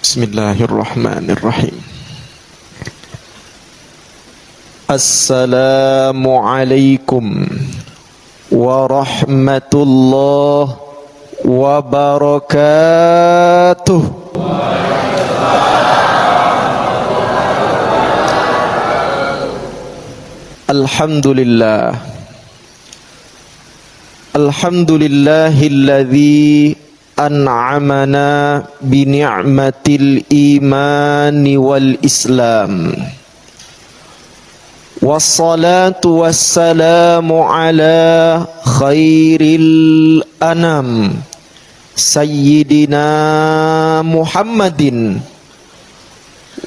Bismillahirrahmanirrahim. Assalamualaikum warahmatullahi wabarakatuh. Alhamdulillah. Alhamdulillahilladzi an'amana bi ni'matil imani wal islam. Wassalatu wassalamu ala khairil anam sayyidina Muhammadin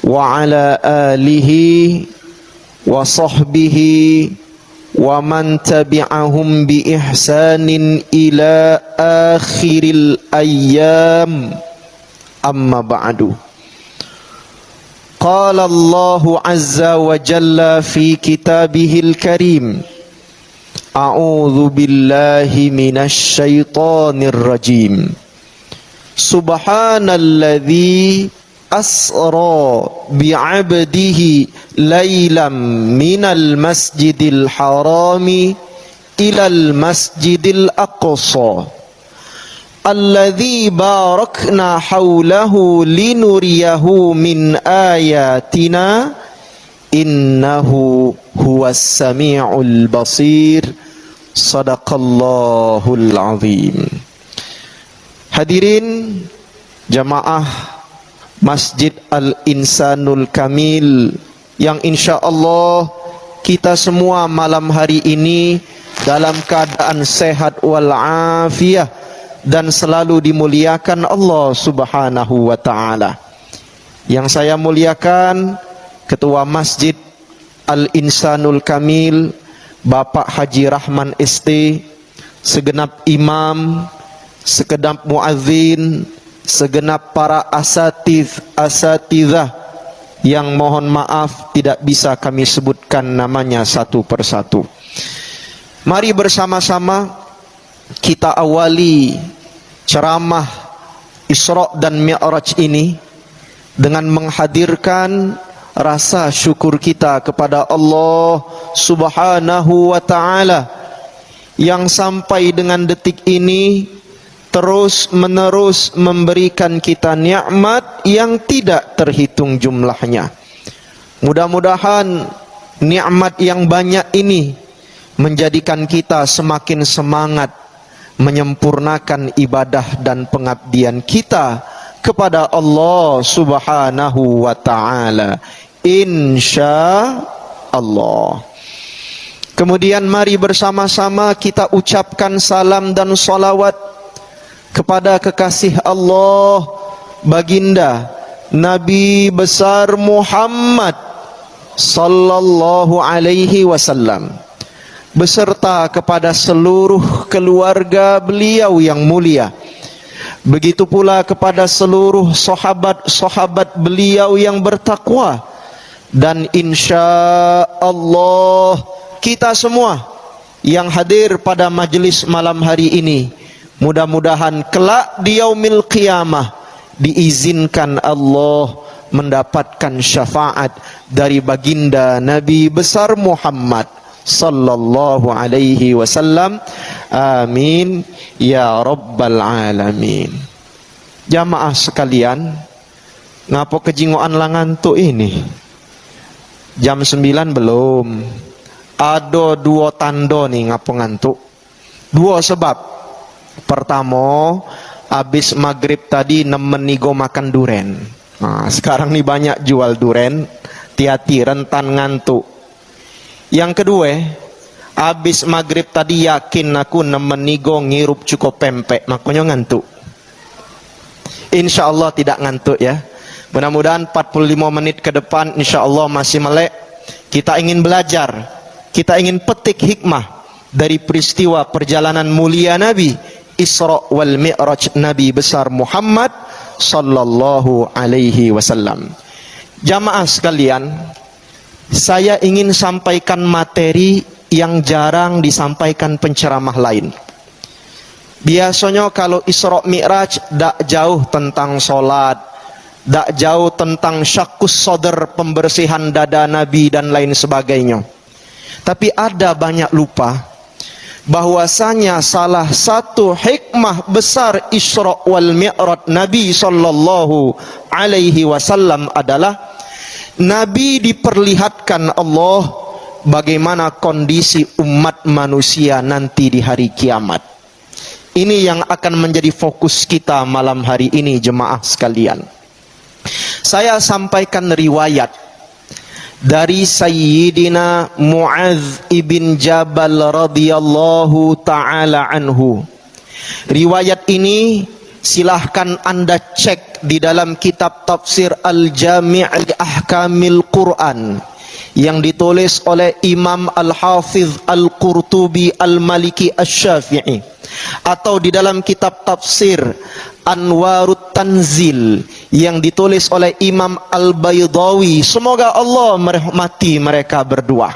wa ala alihi wa sahbihi wa man tabi'ahum bi ihsanin ila akhiril ayyam, amma ba'du. Qala Allahu azza wa jalla fi kitabihil karim, a'udzu billahi minasy syaithanir rajim. Subhanalladzi asra bi'abdihi laylam minal masjidil harami ilal masjidil aqsa alladzi barakna hawlahu linuriyahu min ayatina innahu huwas sami'ul basir. Sadaqallahul azim. Hadirin jamaah Masjid Al-Insanul Kamil yang insya Allah kita semua malam hari ini dalam keadaan sehat walafiat dan selalu dimuliakan Allah Subhanahu wa ta'ala. Yang saya muliakan Ketua Masjid Al-Insanul Kamil Bapak Haji Rahman ST, segenap imam, segenap muazzin, segenap para asatidzah yang mohon maaf tidak bisa kami sebutkan namanya satu persatu. Mari bersama-sama kita awali ceramah Isra dan Mi'raj ini dengan menghadirkan rasa syukur kita kepada Allah Subhanahu wa ta'ala yang sampai dengan detik ini terus menerus memberikan kita nikmat yang tidak terhitung jumlahnya. Mudah-mudahan nikmat yang banyak ini menjadikan kita semakin semangat menyempurnakan ibadah dan pengabdian kita kepada Allah Subhanahu wa ta'ala, insya Allah. Kemudian mari bersama-sama kita ucapkan salam dan salawat kepada kekasih Allah, baginda Nabi besar Muhammad sallallahu alaihi wasallam, beserta kepada seluruh keluarga beliau yang mulia. Begitu pula kepada seluruh sahabat-sahabat beliau yang bertakwa. Dan insya Allah kita semua yang hadir pada majelis malam hari ini, mudah-mudahan kelak di yaumil qiyamah diizinkan Allah mendapatkan syafaat dari baginda Nabi besar Muhammad sallallahu alaihi wasallam. Amin ya rabbal alamin. Jamaah sekalian, ngapo kejingoan langantuk ini? Jam 9 belum. Ada dua tanda nih ngapo ngantuk. Dua sebab. Pertama, habis maghrib tadi nemenigo makan duren. Nah, sekarang nih banyak jual duren, hati-hati rentan ngantuk. Yang kedua, habis maghrib tadi yakin aku nemenigo ngirup cukup pempek, makanya ngantuk. Insya Allah tidak ngantuk ya. Mudah-mudahan 45 menit ke depan insya Allah masih melek. Kita ingin belajar, kita ingin petik hikmah dari peristiwa perjalanan mulia Nabi Isra wal Mi'raj Nabi besar Muhammad sallallahu alaihi wasallam. Jamaah sekalian, saya ingin sampaikan materi yang jarang disampaikan penceramah lain. Biasanya kalau Isra Mi'raj tak jauh tentang sholat, Tak jauh tentang syakus sodar, pembersihan dada Nabi dan lain sebagainya. Tapi ada banyak lupa bahwasanya salah satu hikmah besar Isra wal Mi'raj Nabi sallallahu alaihi wasallam adalah Nabi diperlihatkan Allah bagaimana kondisi umat manusia nanti di hari kiamat. Ini yang akan menjadi fokus kita malam hari ini, jemaah sekalian. Saya sampaikan riwayat dari Sayyidina Mu'adz ibn Jabal radhiyallahu ta'ala anhu. Riwayat ini silahkan Anda cek di dalam kitab tafsir Al-Jami' li Ahkamil Quran yang ditulis oleh Imam Al-Hafiz Al-Qurtubi Al-Maliki Asy-Syafi'i, atau di dalam kitab tafsir Anwarut Tanzil yang ditulis oleh Imam Al-Baydawi. Semoga Allah merahmati mereka berdua.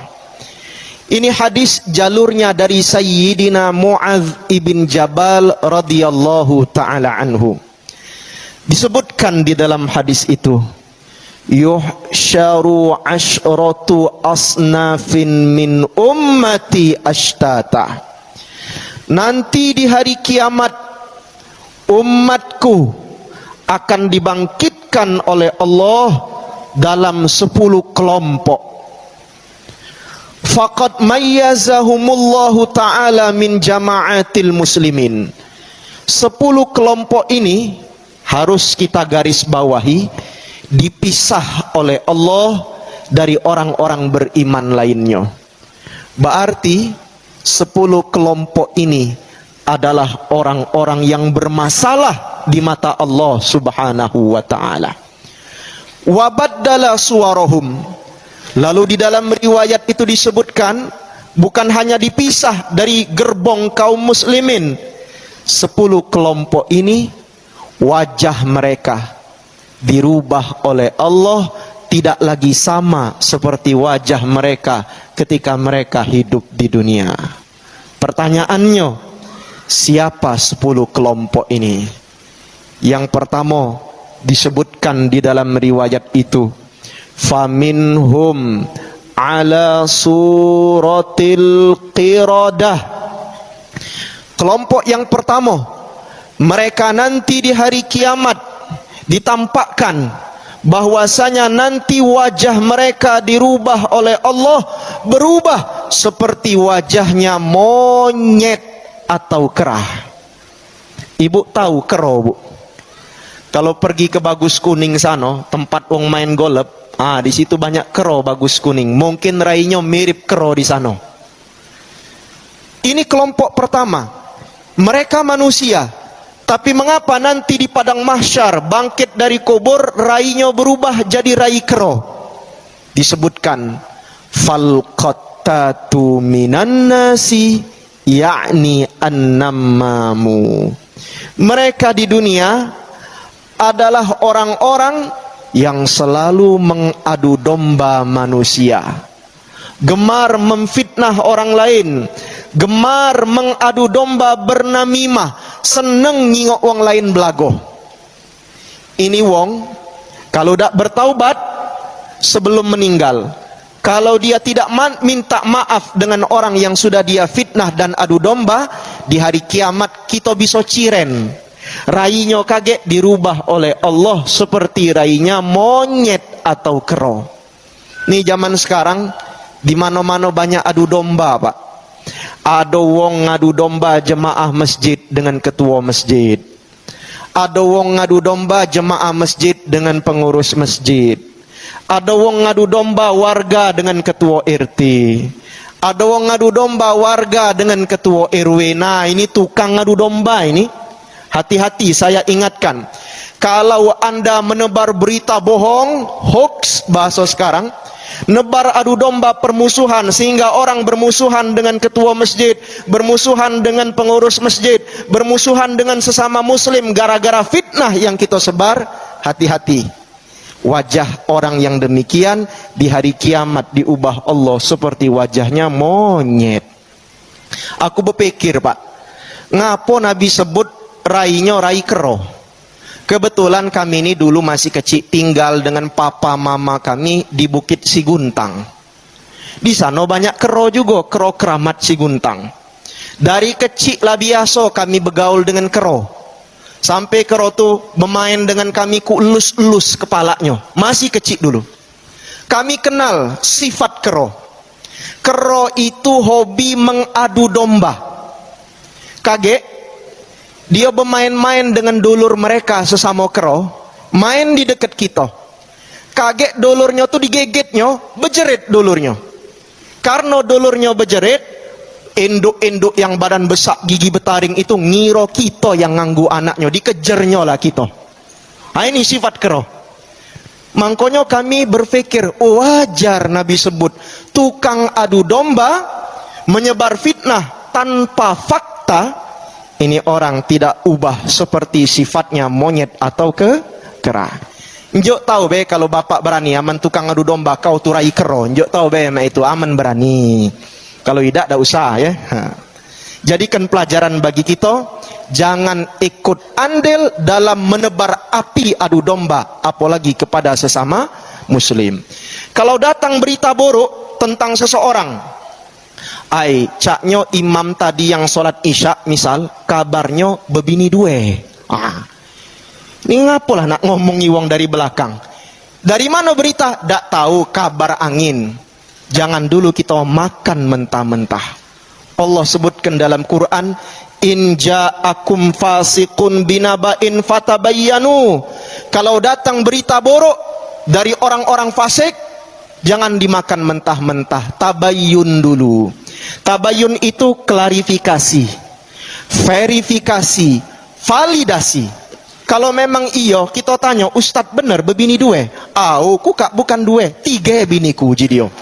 Ini hadis jalurnya dari Sayyidina Mu'adz ibn Jabal radhiyallahu ta'ala anhu. Disebutkan di dalam hadis itu, yuhsyaru asyratu asnafin min ummati ashtata. Nanti di hari kiamat umatku akan dibangkitkan oleh Allah dalam 10 kelompok. Faqad mayyazahumullahu ta'ala min jama'atil muslimin. 10 kelompok ini harus kita garis bawahi, dipisah oleh Allah dari orang-orang beriman lainnya. Berarti 10 kelompok ini adalah orang-orang yang bermasalah di mata Allah subhanahu wa ta'ala. Wa baddala suwarahum. Lalu di dalam riwayat itu disebutkan, bukan hanya dipisah dari gerbong kaum muslimin, 10 kelompok ini wajah mereka dirubah oleh Allah, tidak lagi sama seperti wajah mereka ketika mereka hidup di dunia. Pertanyaannya, siapa 10 kelompok ini? Yang pertama disebutkan di dalam riwayat itu, faminhum ala suratil qiradah. Kelompok yang pertama, mereka nanti di hari kiamat ditampakkan bahwasanya nanti wajah mereka dirubah oleh Allah, berubah seperti wajahnya monyet atau kera. Ibu tahu kero, Bu? Kalau pergi ke Bagus Kuning sana, tempat wong main golep, di situ banyak kero Bagus Kuning. Mungkin rainya mirip kero di sana. Ini kelompok pertama. Mereka manusia, tapi mengapa nanti di padang mahsyar bangkit dari kubur rainya berubah jadi rai kero? Disebutkan fal qattatu minan nasi, yakni an-nammamu. Mereka di dunia adalah orang-orang yang selalu mengadu domba manusia, gemar memfitnah orang lain, gemar mengadu domba, bernamimah, seneng nyingok wong lain belago. Ini wong kalau dak bertaubat sebelum meninggal, kalau dia tidak minta maaf dengan orang yang sudah dia fitnah dan adu domba, di hari kiamat kita bisa ciren. Rainya kaget dirubah oleh Allah seperti rainya monyet atau kero. Nih zaman sekarang di mana-mana banyak adu domba, Pak. Ada wong ngadu domba jemaah masjid dengan ketua masjid. Ada wong ngadu domba jemaah masjid dengan pengurus masjid. Ada wong ngadu domba warga dengan ketua RT. Ada wong ngadu domba warga dengan ketua RW. Nah, ini tukang ngadu domba ini. Hati-hati, saya ingatkan. Kalau Anda menebar berita bohong, hoax bahasa sekarang, nebar adu domba permusuhan sehingga orang bermusuhan dengan ketua masjid, bermusuhan dengan pengurus masjid, bermusuhan dengan sesama muslim gara-gara fitnah yang kita sebar, hati-hati. Wajah orang yang demikian di hari kiamat diubah Allah seperti wajahnya monyet. Aku berpikir, Pak, ngapo Nabi sebut rainya rai kero? Kebetulan kami ini dulu masih kecil, tinggal dengan papa mama kami di Bukit Siguntang. Di sana banyak kero juga, kero keramat Siguntang. Dari kecil lah biasa kami bergaul dengan kero. Sampai kero tuh bermain dengan kami, ku elus-elus kepalanya. Masih kecil dulu. Kami kenal sifat kero. Kero itu hobi mengadu domba. Kaget, dia bermain-main dengan dulur mereka sesama kero, main di dekat kita. Kaget dulurnya tuh digegetnya, bejerit dulurnya. Karena dulurnya bejerit, induk-induk yang badan besar gigi betaring itu ngiro kita yang nganggu anaknya, dikejarnya lah kita. Nah, ini sifat kero. Makanya kami berpikir wajar Nabi sebut tukang adu domba menyebar fitnah tanpa fakta. Ini orang tidak ubah seperti sifatnya monyet atau kera. Njuk tahu be kalau bapak berani aman tukang adu domba kau turai kero. Njuk tahu be itu aman berani. Kalau tidak usah ya. Jadikan pelajaran bagi kita, jangan ikut andil dalam menebar api adu domba, apalagi kepada sesama muslim. Kalau datang berita buruk tentang seseorang, caknya imam tadi yang sholat isya misal, kabarnya bebini dua. Ini ngapalah nak ngomongi wong dari belakang. Dari mana berita? Dak tahu, kabar angin. Jangan dulu kita makan mentah-mentah. Allah sebutkan dalam Quran, in ja'akum fasiqun binaba'in fatabayyanu. Kalau datang berita buruk dari orang-orang fasik, jangan dimakan mentah-mentah. Tabayyun dulu. Tabayyun itu klarifikasi, verifikasi, validasi. Kalau memang iyo, kita tanya, Ustadz benar bebini dua? Ku kak bukan dua, 3 biniku jidio.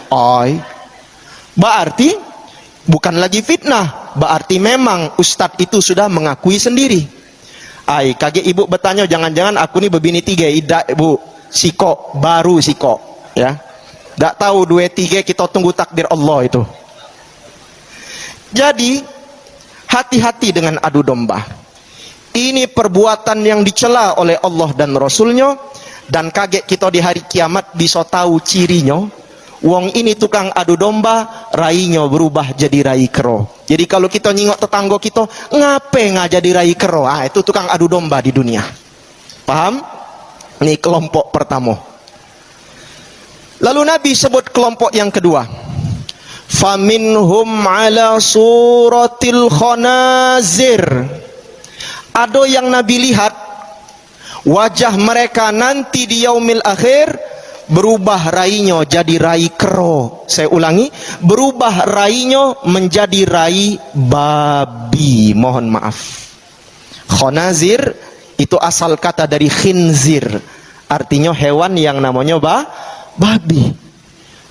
Berarti bukan lagi fitnah, berarti memang Ustadz itu sudah mengakui sendiri. Kaget ibu bertanya, jangan-jangan aku ini bebini 3? Tidak ibu, siko, baru siko. Ya, tidak tahu 2, 3, kita tunggu takdir Allah itu. Jadi, hati-hati dengan adu domba. Ini perbuatan yang dicela oleh Allah dan Rasulnya. Dan kaget kita di hari kiamat bisa tahu cirinya. Wong ini tukang adu domba, rainya berubah jadi rai kero. Jadi kalau kita nyingok tetangga kita, ngape nggak jadi rai kero? Itu tukang adu domba di dunia. Paham? Ini kelompok pertama. Lalu Nabi sebut kelompok yang kedua. Faminhum ala suratil khanazir. Ada yang Nabi lihat wajah mereka nanti di yaumil akhir berubah rainya jadi rai kero. Saya ulangi, berubah rainya menjadi rai babi. Mohon maaf. Khanazir itu asal kata dari khinzir, artinya hewan yang namanya babi.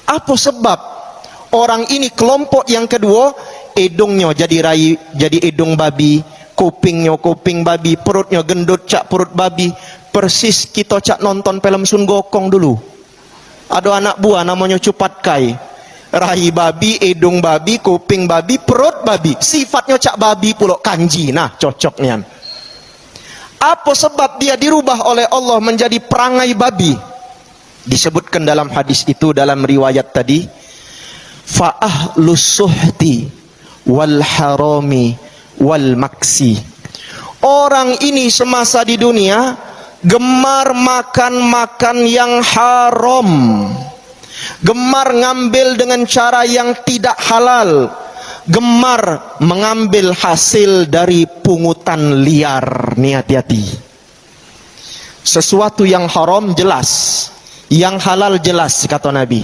Apa sebab orang ini kelompok yang kedua, hidungnya jadi hidung babi, kupingnya kuping babi, perutnya gendut cak perut babi. Persis kita cak nonton film Sun Gokong dulu. Ada anak buah namanya Cupat Kai. Rahi babi, hidung babi, kuping babi, perut babi. Sifatnya cak babi pula, kanji. Nah, cocoknya. Apa sebab dia dirubah oleh Allah menjadi perangai babi? Disebutkan dalam hadis itu, dalam riwayat tadi, fa ahlus suhti wal harami wal maksi. Orang ini semasa di dunia gemar makan yang haram, gemar ngambil dengan cara yang tidak halal, gemar mengambil hasil dari pungutan liar. Nih hati-hati. Sesuatu yang haram jelas, yang halal jelas kata Nabi.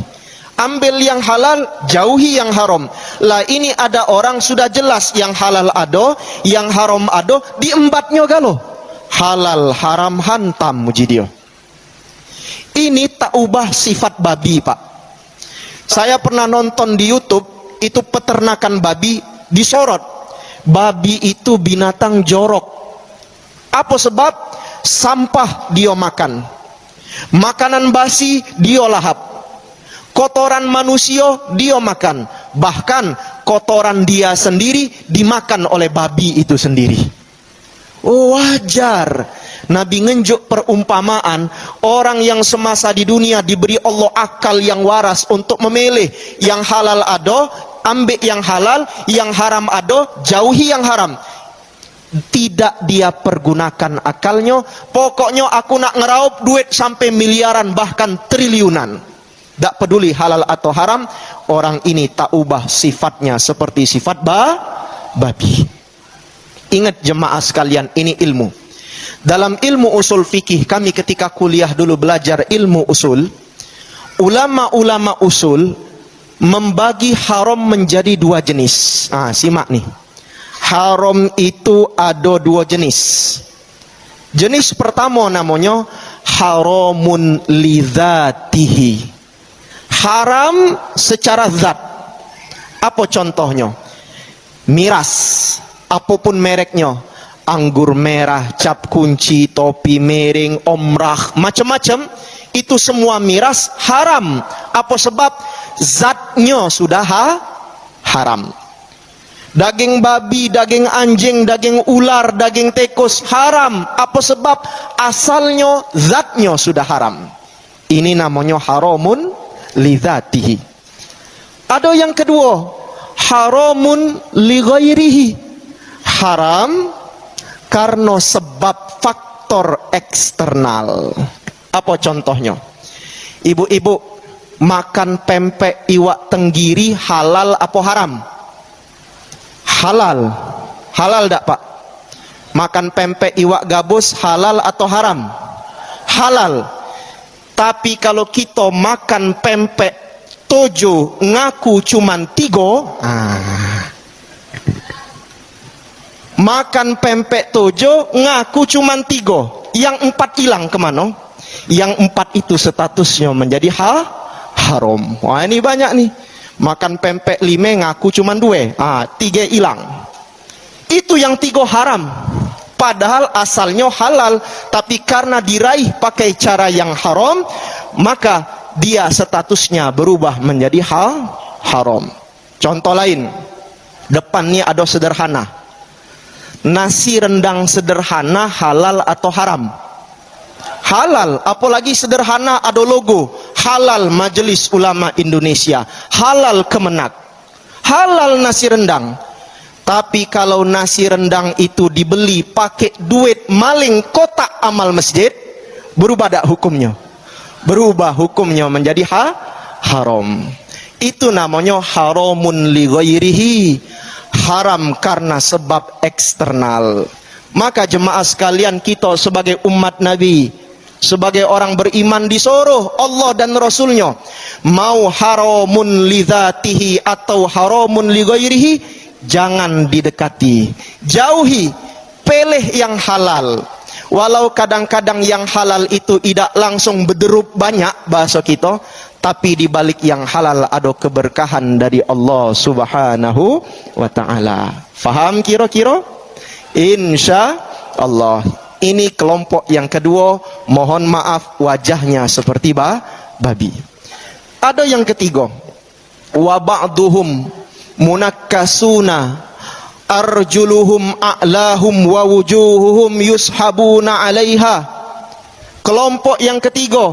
Ambil yang halal, jauhi yang haram. Lah ini ada orang sudah jelas yang halal ada, yang haram ada, diembatnya galo. Halal haram hantam muji dia. Ini tak ubah sifat babi, Pak. Saya pernah nonton di YouTube, itu peternakan babi disorot. Babi itu binatang jorok. Apa sebab? Sampah dia makan. Makanan basi dia lahap. Kotoran manusia dia makan. Bahkan kotoran dia sendiri dimakan oleh babi itu sendiri. Oh, wajar. Nabi ngenjuk perumpamaan orang yang semasa di dunia diberi Allah akal yang waras untuk memilih yang halal ado, ambil yang halal, yang haram ado, jauhi yang haram. Tidak dia pergunakan akalnya, pokoknya aku nak ngeraup duit sampai miliaran bahkan triliunan. Tak peduli halal atau haram, orang ini tak ubah sifatnya seperti sifat babi. Ingat jemaah sekalian, ini ilmu. Dalam ilmu usul fikih, kami ketika kuliah dulu belajar ilmu usul, ulama-ulama usul membagi haram menjadi dua jenis. Simak nih. Haram itu ada dua jenis. Jenis pertama namanya haramun lidzatihi. Haram secara zat. Apa contohnya? Miras, apapun mereknya, anggur merah, cap kunci, topi miring, omrah, macam-macam, itu semua miras haram. Apa sebab? Zatnya sudah haram. Daging babi, daging anjing, daging ular, daging tikus haram. Apa sebab? Asalnya, zatnya sudah haram. Ini namanya haramun lidzatihi. Ada yang kedua, haramun li ghairihi. Haram karena sebab faktor eksternal. Apa contohnya? Ibu-ibu, makan pempek iwak tenggiri halal apa haram? Halal. Halal tak pak? Makan pempek iwak gabus halal atau haram? Halal. Tapi kalau kita makan pempek tojo ngaku cuman 3, makan pempek tojo ngaku cuman 3, yang 4 hilang kemana? Yang 4 itu statusnya menjadi haram. Wah, ini banyak nih. Makan pempek 5 ngaku cuman 2, 3 hilang. Itu yang 3 haram. Padahal asalnya halal, tapi karena diraih pakai cara yang haram, maka dia statusnya berubah menjadi haram. Contoh lain, depannya ada sederhana. Nasi rendang sederhana halal atau haram? Halal. Apalagi sederhana ada logo halal Majelis Ulama Indonesia, halal Kemenak, halal nasi rendang. Tapi kalau nasi rendang itu dibeli pakai duit maling kotak amal masjid, berubah tak hukumnya? Berubah hukumnya menjadi haram. Itu namanya haramun li ghairihi. Haram karena sebab eksternal. Maka jemaah sekalian, kita sebagai umat Nabi, sebagai orang beriman disuruh Allah dan Rasulnya, mau haramun li dzatihi atau haramun li ghairihi, jangan didekati, jauhi, pilih yang halal. Walau kadang-kadang yang halal itu tidak langsung berderup banyak bahasa kita, tapi di balik yang halal ada keberkahan dari Allah Subhanahu wa taala. Faham kira-kira? Insya Allah. Ini kelompok yang kedua, mohon maaf wajahnya seperti babi. Ada yang ketiga, wa ba'duhum munakkasuna arjuluhum a'lahum wa wujuhuhum yushabuna 'alaiha. Kelompok yang ketiga,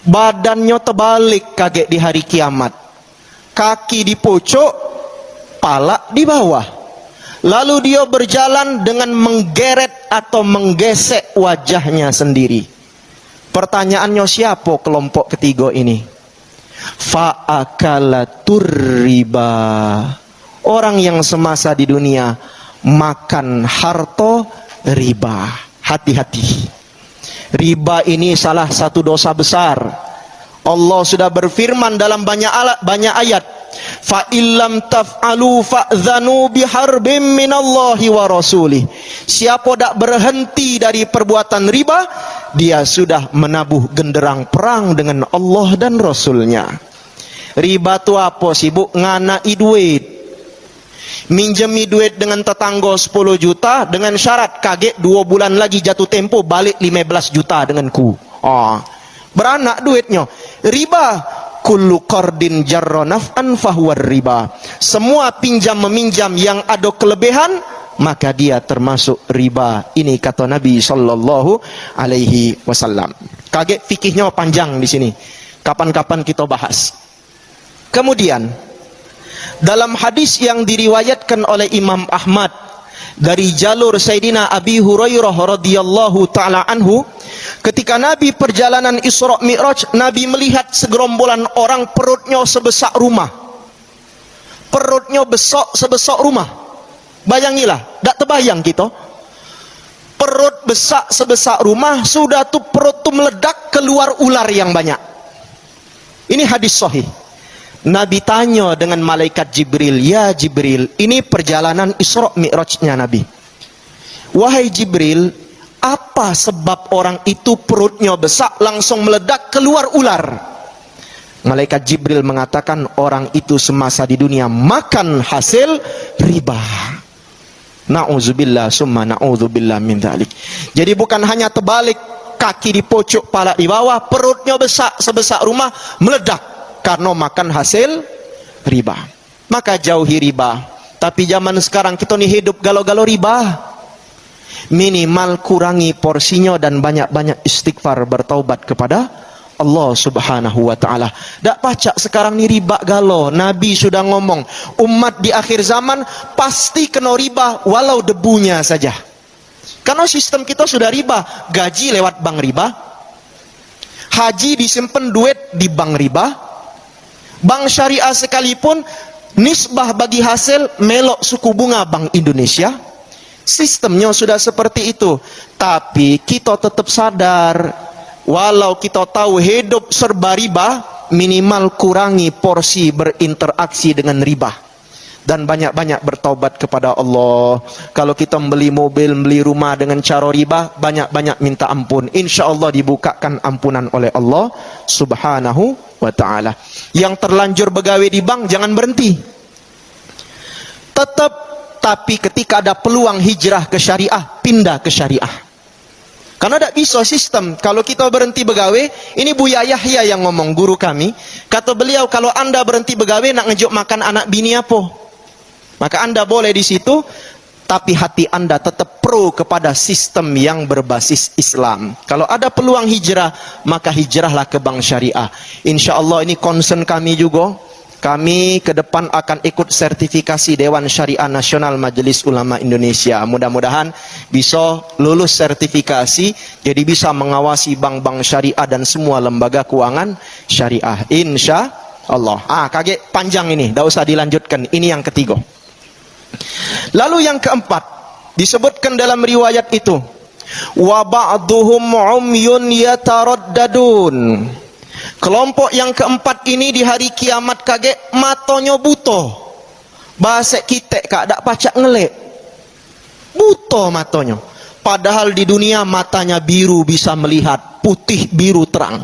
badannya terbalik kaget di hari kiamat, kaki di pojok, pala di bawah, lalu dia berjalan dengan menggeret atau menggesek wajahnya sendiri. Pertanyaannya, siapa kelompok ketiga ini? Fa'akalatur riba. Orang yang semasa di dunia makan harta riba. Hati-hati. Riba ini salah satu dosa besar. Allah sudah berfirman dalam banyak ayat, fa illam taf'alu fa'dhanu biharbim minallahi wa rasulih. Siapa tak berhenti dari perbuatan riba, dia sudah menabuh genderang perang dengan Allah dan Rasulnya. Riba tu apa sih bu? Nganai duit, minjemi duit dengan tetangga 10 juta dengan syarat kaget 2 bulan lagi jatuh tempo balik 15 juta denganku. Beranak duitnya. Riba. Kullu qardin jarra naf'an fahuwa riba. Semua pinjam meminjam yang ada kelebihan maka dia termasuk riba. Ini kata Nabi sallallahu alaihi wasallam. Kaget fikihnya panjang di sini. Kapan-kapan kita bahas. Kemudian dalam hadis yang diriwayatkan oleh Imam Ahmad dari jalur Sayyidina Abi Hurairah radhiyallahu taala anhu, ketika Nabi perjalanan Isra Mi'raj, Nabi melihat segerombolan orang perutnya sebesar rumah. Perutnya besar sebesar rumah. Bayangilah, tak terbayang kita. Perut besar sebesar rumah, sudah tu perut tu meledak, keluar ular yang banyak. Ini hadis sahih. Nabi tanya dengan malaikat Jibril, "Ya Jibril, ini perjalanan Isra Mi'rajnya Nabi. Wahai Jibril, apa sebab orang itu perutnya besar langsung meledak keluar ular?" Malaikat Jibril mengatakan, orang itu semasa di dunia makan hasil riba. Na'udzubillah summa na'udzubillah min dzalik. Jadi bukan hanya terbalik, kaki di pojok, pala di bawah, perutnya besar sebesar rumah, meledak karena makan hasil riba. Maka jauhi riba. Tapi zaman sekarang kita nih hidup galau-galau riba. Minimal kurangi porsinya dan banyak-banyak istighfar, bertaubat kepada Allah subhanahu wa ta'ala. Tak pacak sekarang ni riba galau. Nabi sudah ngomong, umat di akhir zaman pasti kena riba walau debunya saja. Karena sistem kita sudah riba. Gaji lewat bank riba, haji disimpan duit di bank riba, bank syariah sekalipun nisbah bagi hasil melok suku bunga Bank Indonesia. Sistemnya sudah seperti itu. Tapi kita tetap sadar, walau kita tahu hidup serba riba, minimal kurangi porsi berinteraksi dengan riba. Dan banyak-banyak bertaubat kepada Allah. Kalau kita beli mobil, beli rumah dengan cara riba, banyak-banyak minta ampun. Insya Allah dibukakan ampunan oleh Allah subhanahu wa ta'ala. Yang terlanjur begawe di bank, jangan berhenti. Tetap, tapi ketika ada peluang hijrah ke syariah, pindah ke syariah. Karena tidak bisa sistem. Kalau kita berhenti begawe, ini Buya Yahya yang ngomong, guru kami. Kata beliau, kalau anda berhenti begawe, nak ngejuk makan anak bini apa? Maka anda boleh di situ, tapi hati anda tetap pro kepada sistem yang berbasis Islam. Kalau ada peluang hijrah, maka hijrahlah ke bank syariah. Insya Allah ini concern kami juga. Kami ke depan akan ikut sertifikasi Dewan Syariah Nasional Majelis Ulama Indonesia. Mudah-mudahan bisa lulus sertifikasi, jadi bisa mengawasi bank-bank syariah dan semua lembaga keuangan syariah. Insya Allah. Kaget panjang ini, tidak usah dilanjutkan. Ini yang ketiga. Lalu yang keempat, disebutkan dalam riwayat itu, wa ba'duhum umyun yataraddadun. Kelompok yang keempat ini di hari kiamat kaget matanya buta. Bahasa kita kak tak pacak ngelek. Buta matanya. Padahal di dunia matanya biru bisa melihat, putih biru terang.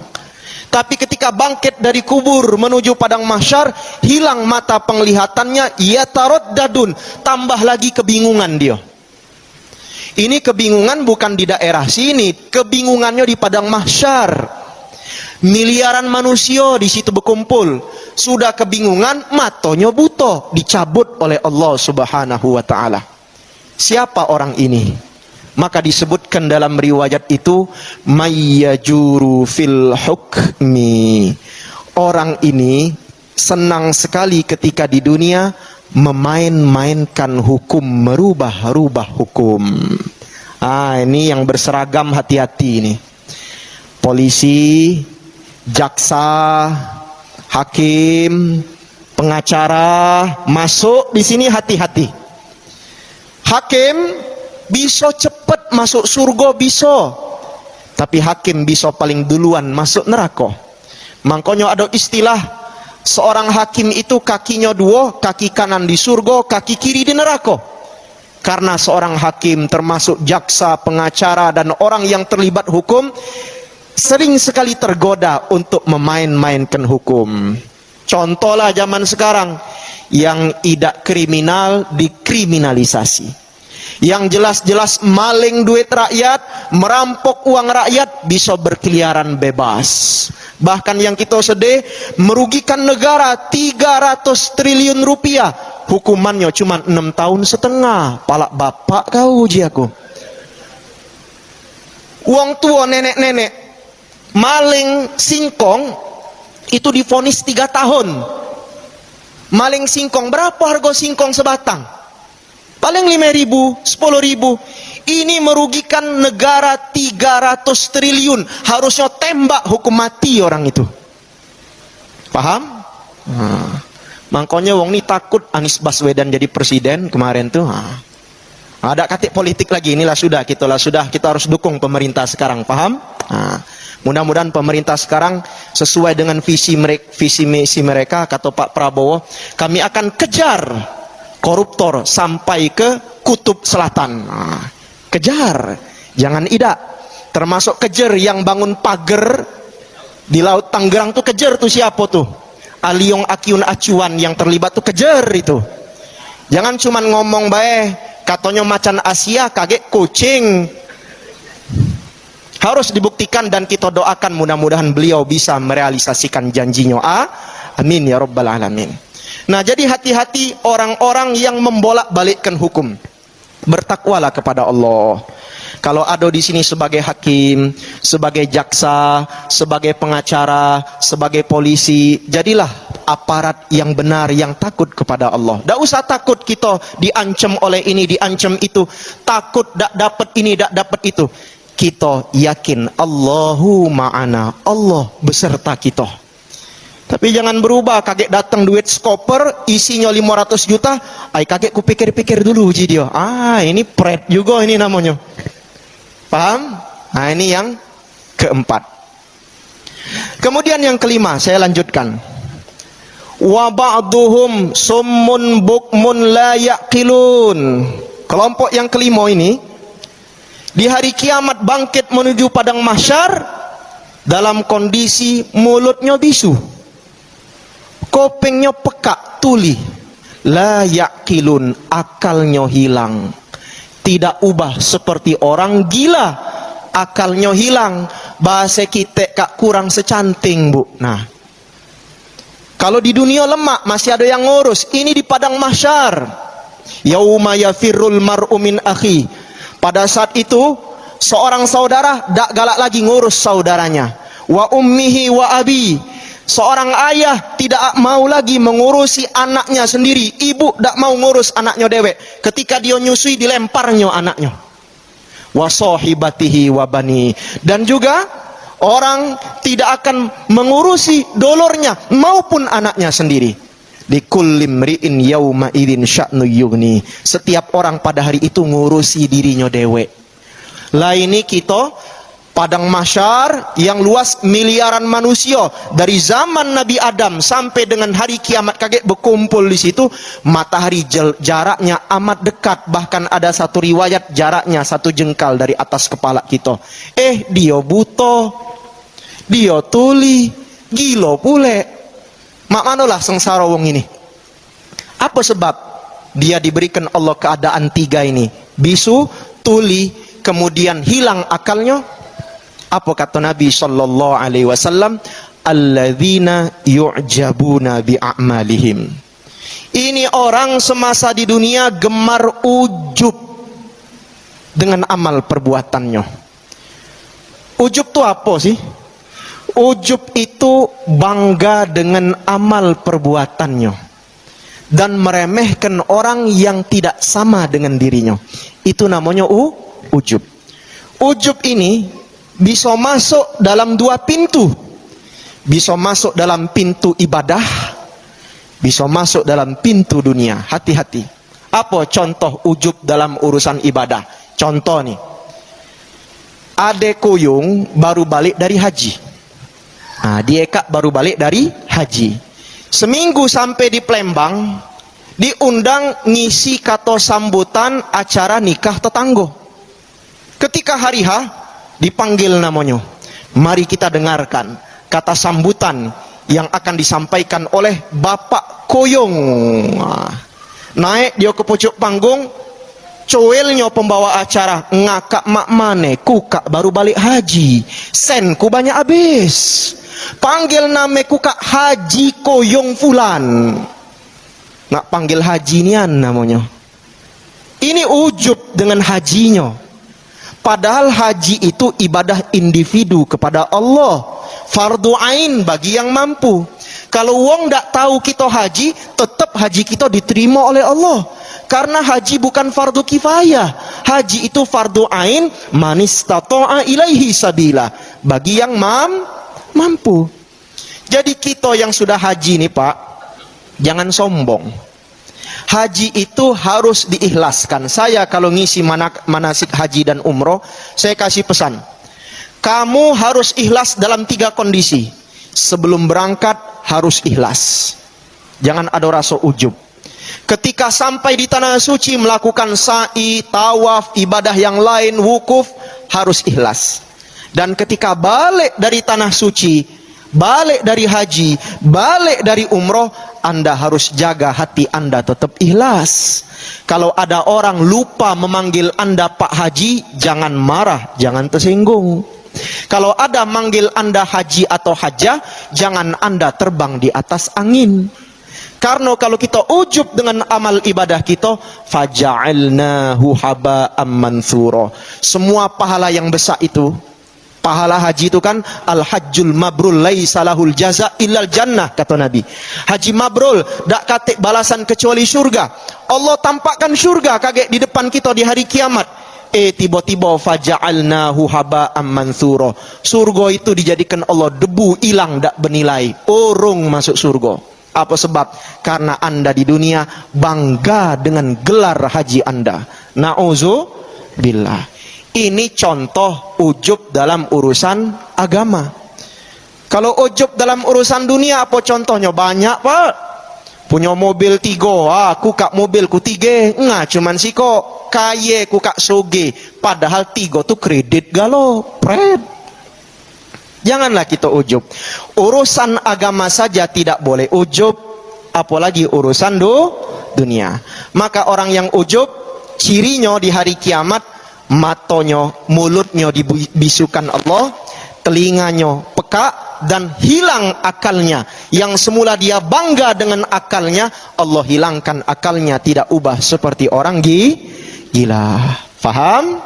Tapi ketika bangkit dari kubur menuju padang mahsyar, hilang mata penglihatannya, yataraddadun, tambah lagi kebingungan dia. Ini kebingungan bukan di daerah sini, kebingungannya di padang mahsyar. Miliaran manusia di situ berkumpul, sudah kebingungan, matanya buta, dicabut oleh Allah subhanahu wa ta'ala. Siapa orang ini? Maka disebutkan dalam riwayat itu, mayyajuru fil hukmi. Orang ini senang sekali ketika di dunia memain-mainkan hukum, merubah-rubah hukum. Ini yang berseragam hati-hati ini. Polisi, jaksa, hakim, pengacara masuk di sini, hati-hati. Hakim bisa cepat masuk surga, bisa, tapi hakim bisa paling duluan masuk neraka. Makanya ada istilah, seorang hakim itu kakinya dua, kaki kanan di surga, kaki kiri di neraka. Karena seorang hakim termasuk jaksa, pengacara, dan orang yang terlibat hukum sering sekali tergoda untuk memain-mainkan hukum. Contohlah zaman sekarang, yang tidak kriminal dikriminalisasi, yang jelas-jelas maling duit rakyat, merampok uang rakyat, bisa berkeliaran bebas. Bahkan yang kita sedih, merugikan negara 300 triliun rupiah, hukumannya cuma 6 tahun setengah. Palak bapak kau uji aku. Wong tua nenek-nenek maling singkong itu divonis 3 tahun. Maling singkong, berapa harga singkong sebatang? Paling 5.000, 10.000. Ini merugikan negara 300 triliun. Harusnya tembak, hukum mati orang itu. Paham? Makanya wong ini takut Anies Baswedan jadi presiden kemarin tuh. Ada katik politik lagi. Inilah sudah kita harus dukung pemerintah sekarang. Paham? Mudah-mudahan pemerintah sekarang sesuai dengan visi misi mereka, kata Pak Prabowo, kami akan kejar koruptor sampai ke kutub selatan. Kejar, jangan idak. Termasuk kejar yang bangun pagar di Laut Tangerang tuh, kejar tuh siapa tuh? Aliong Akiun Acuan yang terlibat tuh, kejar itu. Jangan cuman ngomong baik, katanya macan Asia kaget kucing. Harus dibuktikan dan kita doakan mudah-mudahan beliau bisa merealisasikan janjinya. Amin ya rabbal alamin. Nah, jadi hati-hati orang-orang yang membolak-balikkan hukum. Bertakwalah kepada Allah. Kalau ada di sini sebagai hakim, sebagai jaksa, sebagai pengacara, sebagai polisi, jadilah aparat yang benar, yang takut kepada Allah. Tidak usah takut kita diancam oleh ini, diancam itu. Takut tak dapat ini, tak dapat itu. Kita yakin Allahu ma'ana, Allah beserta kita. Tapi jangan berubah, kaget datang duit skoper isinya 500 juta, kaget ku pikir-pikir dulu uji dia. Ini pret juga ini namanya. Paham? Ini yang keempat. Kemudian yang kelima, saya lanjutkan. Wa ba'duhum summun bukmun la yaqilun. Kelompok yang kelima ini di hari kiamat bangkit menuju padang mahsyar dalam kondisi mulutnya bisu, kupingnya pekak tuli, la yaqilun, akalnya hilang, tidak ubah seperti orang gila, akalnya hilang. Bahasa kita kak kurang secanting, Bu. Nah, kalau di dunia lemak masih ada yang ngurus, ini di padang mahsyar. Yauma yafirrul mar'u min akhi. Pada saat itu seorang saudara tak galak lagi ngurus saudaranya. Wa ummihi wa abi. Seorang ayah tidak mau lagi mengurusi anaknya sendiri. Ibu tak mau ngurus anaknya dewek. Ketika dia nyusui dilemparnya anaknya. Wa sahibatihi wa bani. Dan juga orang tidak akan mengurusi dolornya maupun anaknya sendiri. Likulli mri'in yauma idzin sya'nu yughni. Setiap orang pada hari itu ngurusi dirinya dewek. Lah ini kita padang mahsyar yang luas miliaran manusia dari zaman Nabi Adam sampai dengan hari kiamat kaget berkumpul di situ. Matahari jaraknya amat dekat, bahkan ada satu riwayat jaraknya 1 jengkal dari atas kepala kita. Dia buta, dia tuli, gila pule. Mak manalah sengsara wong ini. Apa sebab dia diberikan Allah keadaan 3 ini? Bisu, tuli, kemudian hilang akalnya. Apa kata Nabi sallallahu alaihi wasallam? Alladzina yu'jabuna bi'amalihim. Ini orang semasa di dunia gemar ujub dengan amal perbuatannya. Ujub itu apa sih? Ujub itu bangga dengan amal perbuatannya dan meremehkan orang yang tidak sama dengan dirinya. Itu namanya ujub. Ujub ini bisa masuk dalam 2 pintu. Bisa masuk dalam pintu ibadah, bisa masuk dalam pintu dunia. Hati-hati. Apa contoh ujub dalam urusan ibadah? Contoh nih, Ade Kuyung baru balik dari haji. Dia kak baru balik dari haji. Seminggu sampai di Palembang, diundang ngisi kata sambutan acara nikah tetangga. Ketika hari H, dipanggil namanya. Mari kita dengarkan kata sambutan yang akan disampaikan oleh Bapak Koyong. Naik dia ke pucuk panggung, coelnya pembawa acara ngakak mak mane, kukak baru balik haji, senku banyak habis. Panggil nama kukak Haji Koyong Fulan. nak panggil haji nian namanya. Ini ujub dengan hajinya. Padahal haji itu ibadah individu kepada Allah, fardu ain bagi yang mampu. Kalau wong ndak tahu kita haji, tetap haji kita diterima oleh Allah. Karena haji bukan fardu kifayah. Haji itu fardu ain, man istata'a ilaihi sabila, bagi yang mampu. Jadi kita yang sudah haji nih Pak, jangan sombong. Haji itu harus diikhlaskan. Saya kalau ngisi manasik haji dan umroh, saya kasih pesan. Kamu harus ikhlas dalam 3 kondisi. Sebelum berangkat harus ikhlas. Jangan ada rasa ujub. Ketika sampai di tanah suci melakukan sa'i, tawaf, ibadah yang lain, wukuf, harus ikhlas. Dan ketika balik dari tanah suci, balik dari haji, balik dari umroh, Anda harus jaga hati Anda tetap ikhlas. Kalau ada orang lupa memanggil Anda Pak Haji, jangan marah, jangan tersinggung. Kalau ada manggil Anda haji atau hajah, jangan Anda terbang di atas angin. Karena kalau kita ujub dengan amal ibadah kita, faja'alnahu haba'am mansura. Semua pahala yang besar itu, pahala haji itu kan al-hajjul mabrul laisa lahul jaza illal jannah, kata Nabi. Haji mabrul dak katik balasan kecuali surga. Allah tampakkan surga kaget di depan kita di hari kiamat. Tiba-tiba faja'alnahu haba'am mansura. Surga itu dijadikan Allah debu hilang dak bernilai. Orang masuk surga. Apa sebab? Karena Anda di dunia bangga dengan gelar haji Anda. Na'udzubillah. Ini contoh ujub dalam urusan agama. Kalau ujub dalam urusan dunia, apa contohnya? Banyak Pak. Punya mobil 3, aku kak mobilku 3, enggak cuman si kok kaya ku kak soge. Padahal 3 tuh kredit galo, pret. Janganlah kita ujub. Urusan agama saja tidak boleh ujub, apalagi urusan dunia. Maka orang yang ujub, cirinya di hari kiamat, matanya, mulutnya dibisukan Allah, telinganya peka dan hilang akalnya. Yang semula dia bangga dengan akalnya, Allah hilangkan akalnya, tidak ubah seperti orang gila. Faham?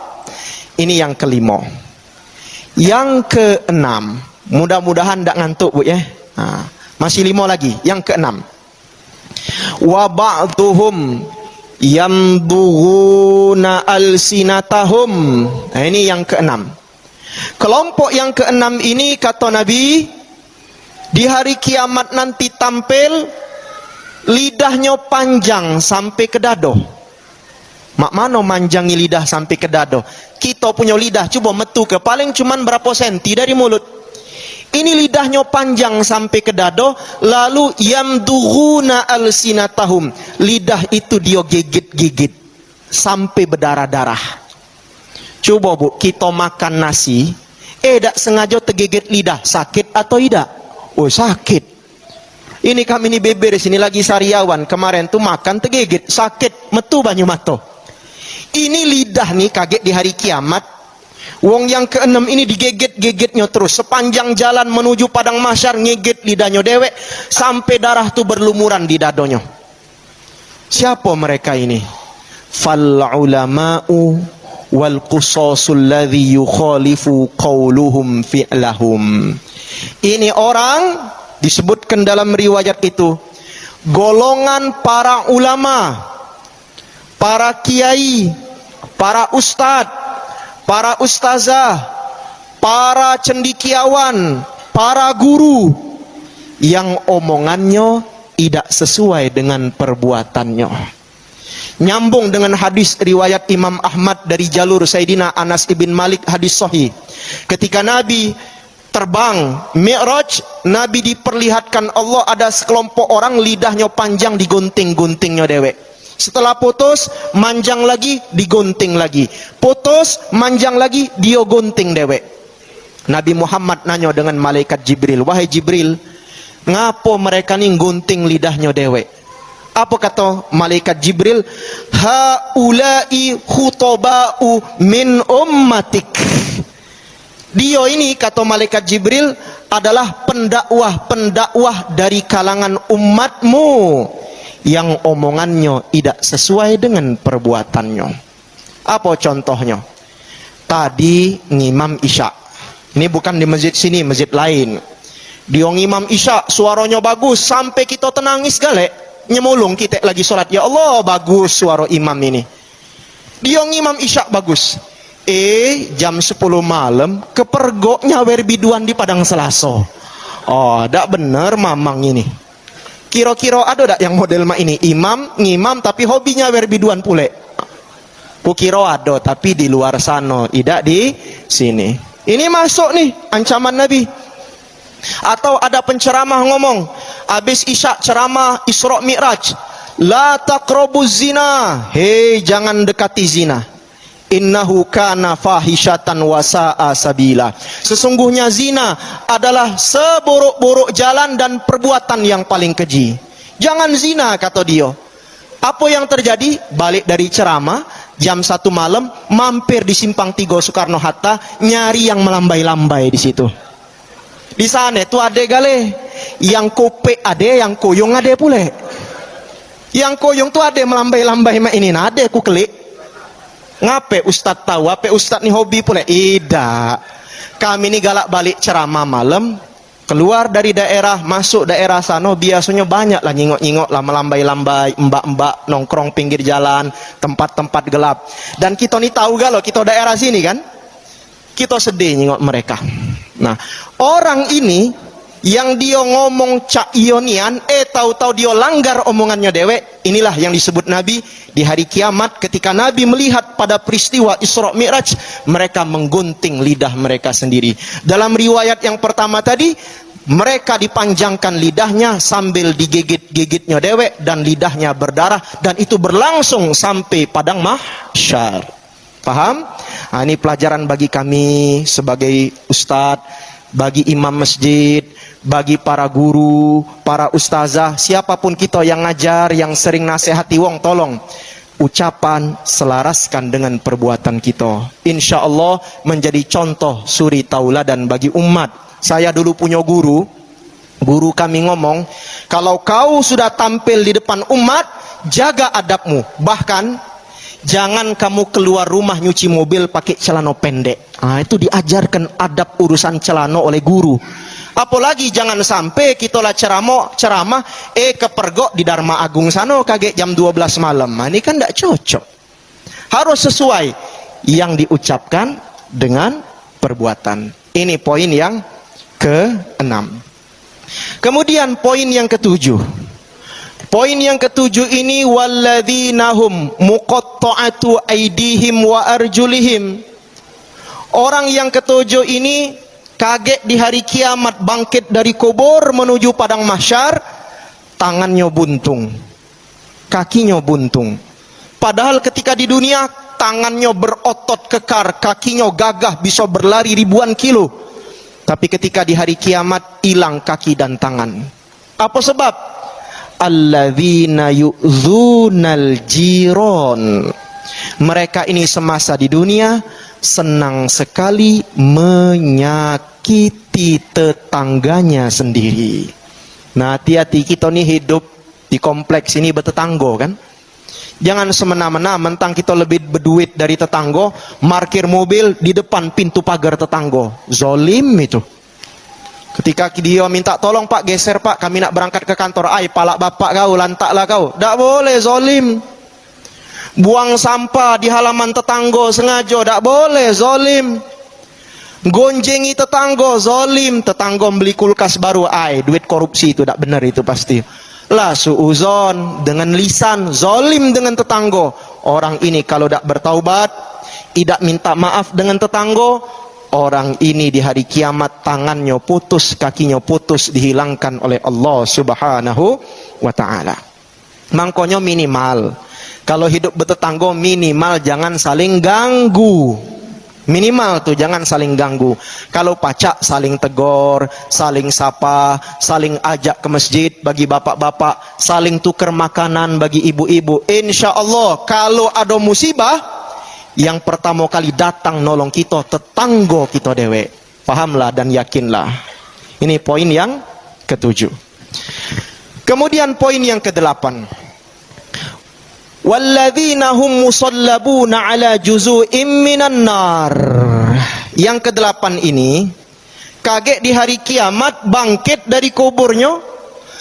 Ini yang kelima. Yang keenam, mudah-mudahan tidak ngantuk Bu ya. Masih 5 lagi. Yang keenam, wa ba'duhum yamdughuna alsinatahum. Nah, ini yang keenam. Kelompok yang keenam ini, kata Nabi, di hari kiamat nanti tampil lidahnya panjang sampai ke dado. Mak mano manjangi lidah sampai ke dado? Kita punya lidah, coba metu ke paling cuman berapa senti dari mulut. Ini lidahnya panjang sampai ke dado, lalu yamdughuna alsinatahum. Lidah itu dia gigit-gigit sampai berdarah-darah. Coba Bu, kita makan nasi, dak sengaja tergigit lidah, sakit atau tidak? Oh sakit. Ini kami ini beber di sini lagi sariawan, kemarin tuh makan tergigit, sakit, metu banyu mato. Ini lidah nih kaget di hari kiamat. Wong yang keenam ini digigit-gigitnya terus sepanjang jalan menuju padang mahsyar, ngigit lidahnya dewek sampai darah tuh berlumuran di dadonya. Siapa mereka ini? Fal ulama'u wal qusasul ladzi yukhalifu qawluhum fi'lahum. Ini orang disebutkan dalam riwayat itu golongan para ulama, para kiai, para ustadz, para ustazah, para cendikiawan, para guru yang omongannya tidak sesuai dengan perbuatannya. Nyambung dengan hadis riwayat Imam Ahmad dari jalur Sayyidina Anas ibn Malik, hadis sahih. Ketika Nabi terbang Mi'raj, Nabi diperlihatkan Allah ada sekelompok orang lidahnya panjang digunting-guntingnya dewek. Setelah putus, manjang lagi, digunting lagi. Putus, manjang lagi, dia gunting dewek. Nabi Muhammad nanya dengan malaikat Jibril, wahai Jibril, ngapo mereka nih gunting lidahnya dewek? Apa kata malaikat Jibril? Haulai khutoba'u min ummatik. Dia ini, kata malaikat Jibril, adalah pendakwah-pendakwah dari kalangan umatmu yang omongannya tidak sesuai dengan perbuatannya. Apa contohnya? Tadi ngimam isya. Ini bukan di masjid sini, masjid lain. Dia ngimam isya, suaranya bagus sampai kita tenangis gale. Nyemulung kita lagi sholat. Ya Allah, bagus suara imam ini. Dia ngimam isya bagus. Jam 10 malam kepergoknya werbiduan di Padang Selaso. Oh, dak bener mamang ini. Kira-kira ada dak yang model mak ini? Imam, ngimam tapi hobinya werbiduan pule. Kukira ada tapi di luar sana, tidak di sini. Ini masuk nih ancaman Nabi. Atau ada penceramah ngomong, habis isya ceramah Isra Mi'raj, la taqrabuz zina. Hei, jangan dekati zina. Innahu kana fahishatan wa sa'a sabila. Sesungguhnya zina adalah seburuk-buruk jalan dan perbuatan yang paling keji. Jangan zina, kata dia. Apa yang terjadi? Balik dari ceramah jam 1 malam, mampir di Simpang 3 Soekarno Hatta, nyari yang melambai-lambai di situ. Di sana itu ada gale, yang kope ada, yang koyong ada pule. Yang koyong tuh ada melambai-lambai mak ini, nah ada ku klik. Ngape Ustadz tahu? Apa Ustadz nih hobi pule? Tidak. Kami ini galak balik ceramah malam, keluar dari daerah, masuk daerah sana, biasanya banyak lah nyingok-nyingok lah, melambai-lambai, mbak-mbak nongkrong pinggir jalan, tempat-tempat gelap. Dan kita nih tahu galau, kita daerah sini kan, kita sedih nyingok mereka. Nah, orang ini yang dia ngomong cak ionian, tahu-tahu dia langgar omongannya dewek. Inilah yang disebut Nabi di hari kiamat, ketika Nabi melihat pada peristiwa Isra Mi'raj, mereka menggunting lidah mereka sendiri. Dalam riwayat yang pertama tadi, mereka dipanjangkan lidahnya sambil digigit-gigitnya dewek dan lidahnya berdarah, dan itu berlangsung sampai padang mahsyar. Paham? Nah, ini pelajaran bagi kami sebagai ustadz, bagi imam masjid, bagi para guru, para ustazah, siapapun kita yang ngajar, yang sering nasihati wong, tolong ucapan selaraskan dengan perbuatan kita. Insya Allah menjadi contoh suri tauladan bagi umat. Saya dulu punya guru kami ngomong, kalau kau sudah tampil di depan umat, jaga adabmu. Bahkan jangan kamu keluar rumah nyuci mobil pakai celana pendek. Nah, itu diajarkan adab urusan celana oleh guru. Apalagi jangan sampai kita lah ceramah kepergok di Dharma Agung sana kaget jam 12 malam. Nah, ini kan tidak cocok. Harus sesuai yang diucapkan dengan perbuatan. Ini poin yang ke-6. Kemudian poin yang ke-7. Poin yang ke-7 ini, walladzina hum muqatta'atu aydihim wa arjulihim. Orang yang ke-7 ini kaget di hari kiamat, bangkit dari kubur menuju padang mahsyar, tangannya buntung, kakinya buntung. Padahal ketika di dunia tangannya berotot kekar, kakinya gagah bisa berlari ribuan kilo. Tapi ketika di hari kiamat hilang kaki dan tangan. Apa sebab? Alladzina yu'dzunal jiron. Mereka ini semasa di dunia senang sekali menyakiti tetangganya sendiri. Nah, hati-hati kita nih hidup di kompleks ini bertetanggo kan. Jangan semena-mena mentang kita lebih berduit dari tetanggo, parkir mobil di depan pintu pagar tetanggo. Zolim itu. Ketika dia minta tolong, Pak geser Pak, kami nak berangkat ke kantor. Palak bapak kau, lantaklah kau. Tak boleh, zolim. Buang sampah di halaman tetanggo sengaja, tak boleh, zolim. Gonjengi tetanggo, zolim. Tetanggo beli kulkas baru, duit korupsi itu, tak benar itu pasti. Lah suuzon dengan lisan, zolim dengan tetanggo. Orang ini kalau tak bertaubat, tidak minta maaf dengan tetanggo, orang ini di hari kiamat tangannya putus, kakinya putus, dihilangkan oleh Allah Subhanahu wa ta'ala. Mangkonyo minimal, kalau hidup bertetanggo minimal jangan saling ganggu. Minimal tuh jangan saling ganggu. Kalau pacak saling tegur, saling sapa, saling ajak ke masjid bagi bapak-bapak, saling tukar makanan bagi ibu-ibu. Insya Allah kalau ada musibah, yang pertama kali datang nolong kita tetanggo kita dewe. Pahamlah dan yakinlah. Ini poin yang ke-7. Kemudian poin yang ke-8. walladzina hum musallabuna ala juzu'im minan nar. Yang ke-8 ini, kaget di hari kiamat bangkit dari kuburnya,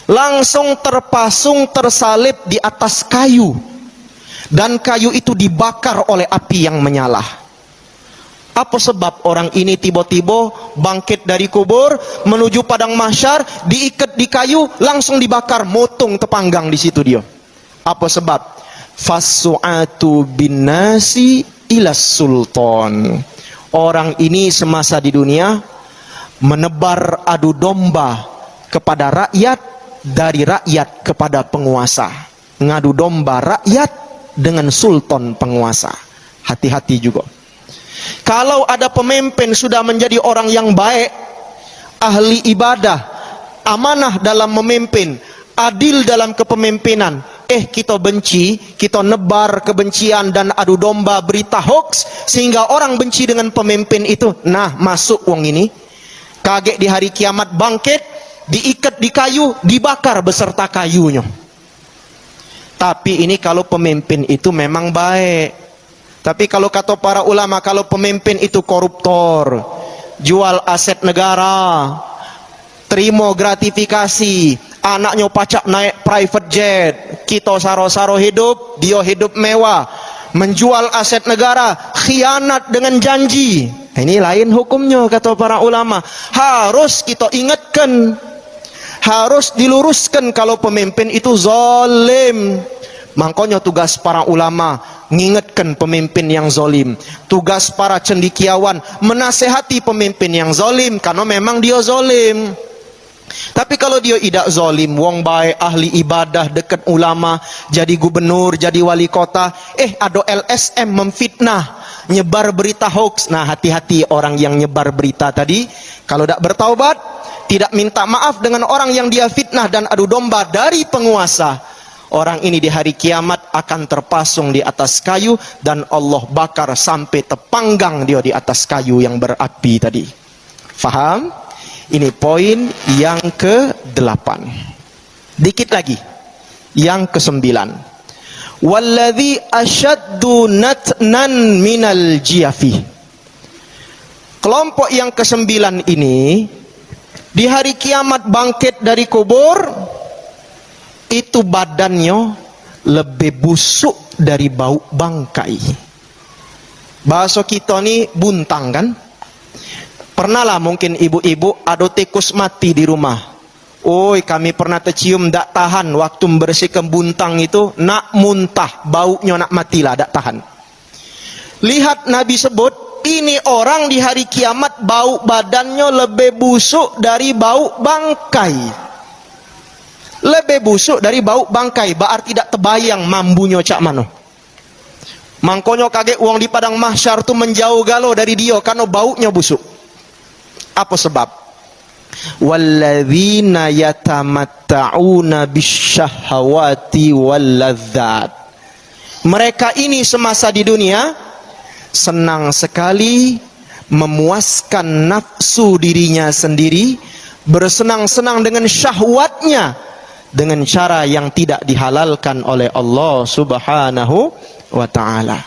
langsung terpasung tersalib di atas kayu, dan kayu itu dibakar oleh api yang menyala. Apa sebab orang ini tiba-tiba bangkit dari kubur menuju padang mahsyar, diikat di kayu, langsung dibakar, motong tepanggang di situ dia? Apa sebab? Fasu'atu bin nasi ilas sultan. Orang ini semasa di dunia menebar adu domba kepada rakyat, dari rakyat kepada penguasa. Ngadu domba rakyat dengan sultan penguasa. Hati-hati juga. Kalau ada pemimpin sudah menjadi orang yang baik, ahli ibadah, amanah dalam memimpin, adil dalam kepemimpinan, kita benci, kita nebar kebencian dan adu domba berita hoax sehingga orang benci dengan pemimpin itu. Nah, masuk wong ini kaget di hari kiamat bangkit, diikat di kayu, dibakar beserta kayunya. Tapi ini kalau pemimpin itu memang baik. Tapi kalau kata para ulama, kalau pemimpin itu koruptor, jual aset negara, terima gratifikasi, anaknya pacak naik private jet, kita saro-saro hidup, dia hidup mewah, menjual aset negara, khianat dengan janji, ini lain hukumnya kata para ulama. Harus kita ingatkan, harus diluruskan kalau pemimpin itu zalim. Makanya tugas para ulama ngingatkan pemimpin yang zalim. Tugas para cendekiawan menasehati pemimpin yang zalim, karena memang dia zalim. Tapi kalau dia tidak zalim, wong baik, ahli ibadah, dekat ulama, jadi gubernur, jadi wali kota, ada LSM memfitnah, nyebar berita hoax. Nah, hati-hati orang yang nyebar berita tadi, kalau tidak bertaubat, tidak minta maaf dengan orang yang dia fitnah dan adu domba dari penguasa, orang ini di hari kiamat akan terpasung di atas kayu dan Allah bakar sampai tepanggang dia di atas kayu yang berapi tadi. Faham? Ini poin yang ke-8. Dikit lagi. Yang ke-9. Walladzi asyaddu natnan minal jiafi. Kelompok yang ke-9 ini di hari kiamat bangkit dari kubur, itu badannya lebih busuk dari bau bangkai. Bahasa kita ni buntang kan? Pernahlah mungkin ibu-ibu ada tikus mati di rumah. Oi, kami pernah tercium tak tahan waktu membersihkan buntang itu, nak muntah, baunya nak matilah, tak tahan. Lihat Nabi sebut, ini orang di hari kiamat bau badannya lebih busuk dari bau bangkai. Lebih busuk dari bau bangkai, berarti tidak terbayang mambunya cak mano. Mangkonyo kaget uang di padang mahsyar tu menjauh galau dari dia karena baunya busuk. Apa sebab? Walladzina yatamatta'una bisyahawati walladzat. Mereka ini semasa di dunia senang sekali memuaskan nafsu dirinya sendiri, bersenang-senang dengan syahwatnya dengan cara yang tidak dihalalkan oleh Allah Subhanahu wa ta'ala.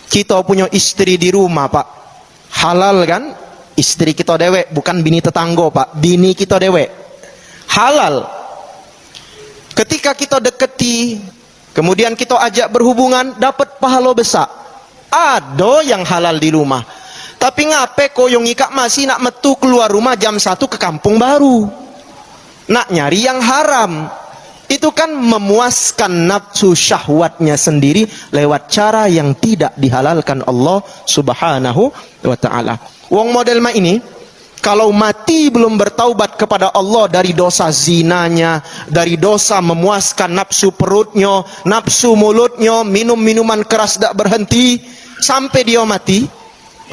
Kita punya istri di rumah, Pak, halal kan? Istri kita dewek, bukan bini tetangga, Pak, bini kita dewek, halal. Ketika kita deketi, kemudian kita ajak berhubungan, dapat pahala besar. Ada yang halal di rumah, tapi ngape koyong ikak masih nak metu keluar rumah jam 1 ke kampung baru, nak nyari yang haram. Itu kan memuaskan nafsu syahwatnya sendiri lewat cara yang tidak dihalalkan Allah Subhanahu wa ta'ala. Wong model mah ini, kalau mati belum bertaubat kepada Allah dari dosa zinanya, dari dosa memuaskan nafsu perutnya, nafsu mulutnya, minum minuman keras tak berhenti, sampai dia mati,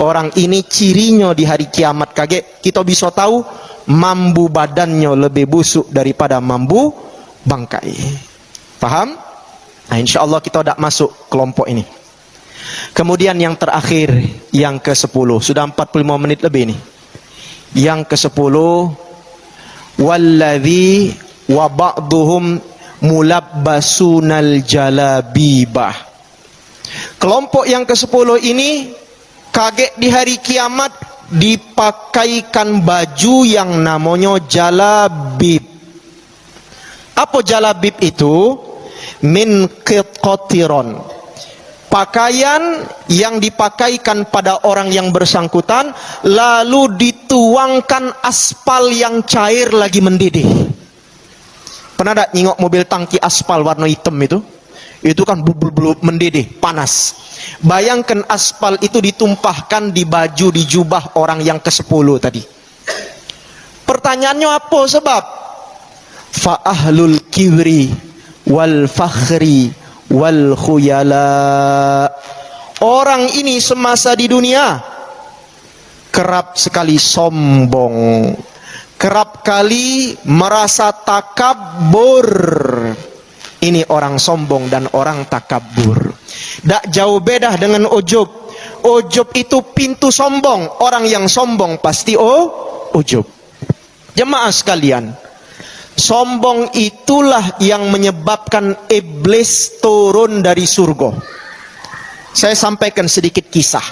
orang ini cirinya di hari kiamat kaget, kita bisa tahu mambu badannya lebih busuk daripada mambu bangkai. Paham? Nah, insya Allah kita tidak masuk kelompok ini. Kemudian yang terakhir, yang ke-10, sudah 45 menit lebih nih. Yang ke-10, walladzi wa ba'duhum mulabbasunal jalabibah. Kelompok yang ke-10 ini kaget di hari kiamat dipakaikan baju yang namanya jalabib. Apa jalabib itu? Min qatiron. Pakaian yang dipakaikan pada orang yang bersangkutan lalu dituangkan aspal yang cair lagi mendidih. Pernah tak nyingok mobil tangki aspal warna hitam itu? Itu kan bubul-bubul mendidih, panas. Bayangkan aspal itu ditumpahkan di baju, di jubah orang yang ke-10 tadi. Pertanyaannya apa sebab? Fa ahlul kibri wal fakhri wal khuyala. Orang ini semasa di dunia kerap sekali sombong, kerap kali merasa takabur. Ini orang sombong dan orang takabur. Tak jauh beda dengan ujub. Ujub itu pintu sombong. Orang yang sombong pasti ujub. Jemaah sekalian, sombong itulah yang menyebabkan iblis turun dari surga. Saya sampaikan sedikit kisah.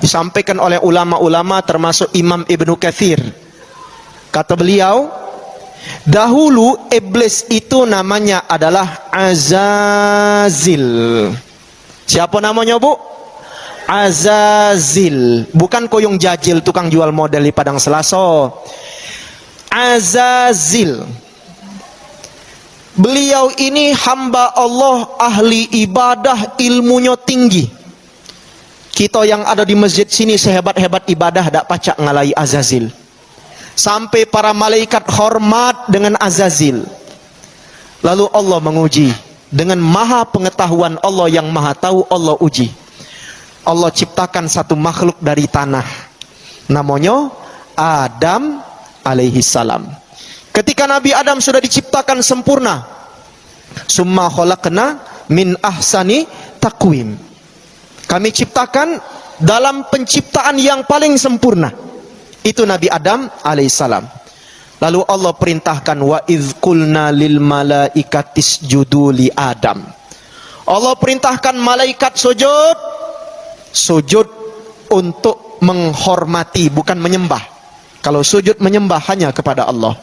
Disampaikan oleh ulama-ulama termasuk Imam Ibnu Katsir. Kata beliau, dahulu iblis itu namanya adalah Azazil. Siapa namanya, Bu? Azazil. Bukan koyong jajil tukang jual model di Padang Selaso. Azazil. Beliau ini hamba Allah, ahli ibadah, ilmunya tinggi. Kita yang ada di masjid sini sehebat-hebat ibadah tak pacak ngalai Azazil. Sampai para malaikat hormat dengan Azazil. Lalu Allah menguji. Dengan maha pengetahuan Allah yang maha tahu, Allah uji. Allah ciptakan satu makhluk dari tanah. Namanya Adam alaihi salam. Ketika Nabi Adam sudah diciptakan sempurna, summa khalaqna min ahsani taqwim. Kami ciptakan dalam penciptaan yang paling sempurna. Itu Nabi Adam alaihissalam. Lalu Allah perintahkan wa idz qulna lil malaikatis judu li Adam. Allah perintahkan malaikat sujud. Sujud untuk menghormati, bukan menyembah. Kalau sujud menyembah hanya kepada Allah.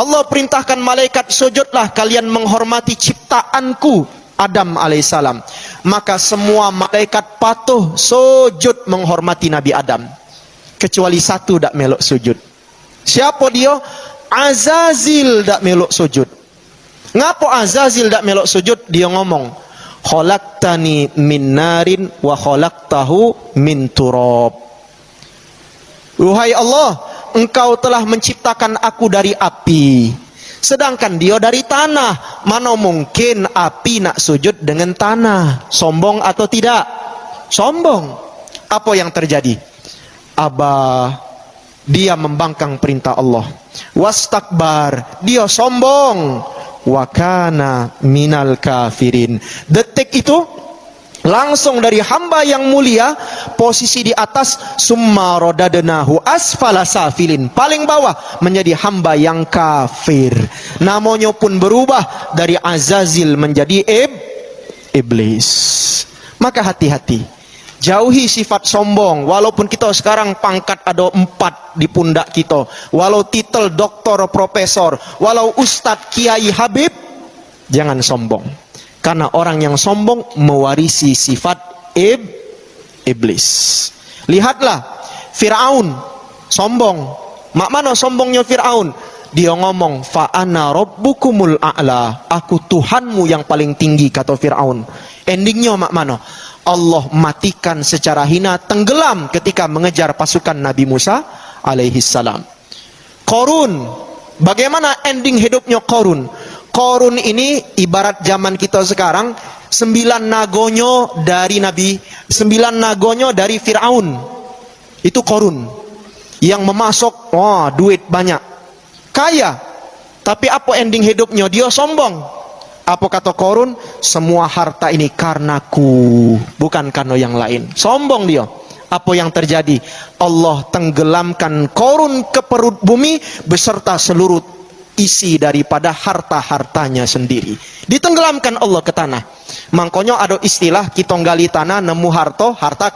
Allah perintahkan malaikat, sujudlah kalian menghormati ciptaanku Adam alaihissalam. Maka semua malaikat patuh sujud menghormati Nabi Adam. Kecuali satu tak melok sujud. Siapa dia? Azazil tak melok sujud. Ngapa Azazil tak melok sujud? Dia ngomong, khalaqtani min narin wa khalaqtahu min turab. Wahai Allah, engkau telah menciptakan aku dari api, sedangkan dia dari tanah. Mana mungkin api nak sujud dengan tanah? Sombong atau tidak? Sombong. Apa yang terjadi? Aba, dia membangkang perintah Allah. Wastakbar, dia sombong. Wakana minal kafirin. Detik itu langsung dari hamba yang mulia, posisi di atas, summa rodadnahu asfala safilin, paling bawah, menjadi hamba yang kafir. Namanya pun berubah dari Azazil menjadi iblis. Maka hati-hati, jauhi sifat sombong. Walaupun kita sekarang pangkat ada 4 di pundak kita, walau titel doktor, profesor, walau ustadz, kiai, habib, jangan sombong. Karena orang yang sombong mewarisi sifat iblis. Lihatlah Fir'aun sombong. Mak mana sombongnya Fir'aun? Dia ngomong, fa ana rabbukumul a'la, aku Tuhanmu yang paling tinggi, kata Fir'aun. Endingnya mak mana? Allah matikan secara hina, tenggelam ketika mengejar pasukan Nabi Musa alaihi salam. Qarun, bagaimana ending hidupnya Qarun? Qarun ini ibarat zaman kita sekarang, 9 nagonyo dari Fir'aun. Itu Qarun yang memasok duit banyak, kaya. Tapi apa ending hidupnya? Dia sombong. Apa kata Qarun? Semua harta ini karenaku, bukan karena yang lain. Sombong dia. Apa yang terjadi? Allah tenggelamkan Qarun ke perut bumi beserta seluruh isi daripada harta-hartanya sendiri. Ditenggelamkan Allah ke tanah. Makanya ada istilah kita gali tanah nemu harta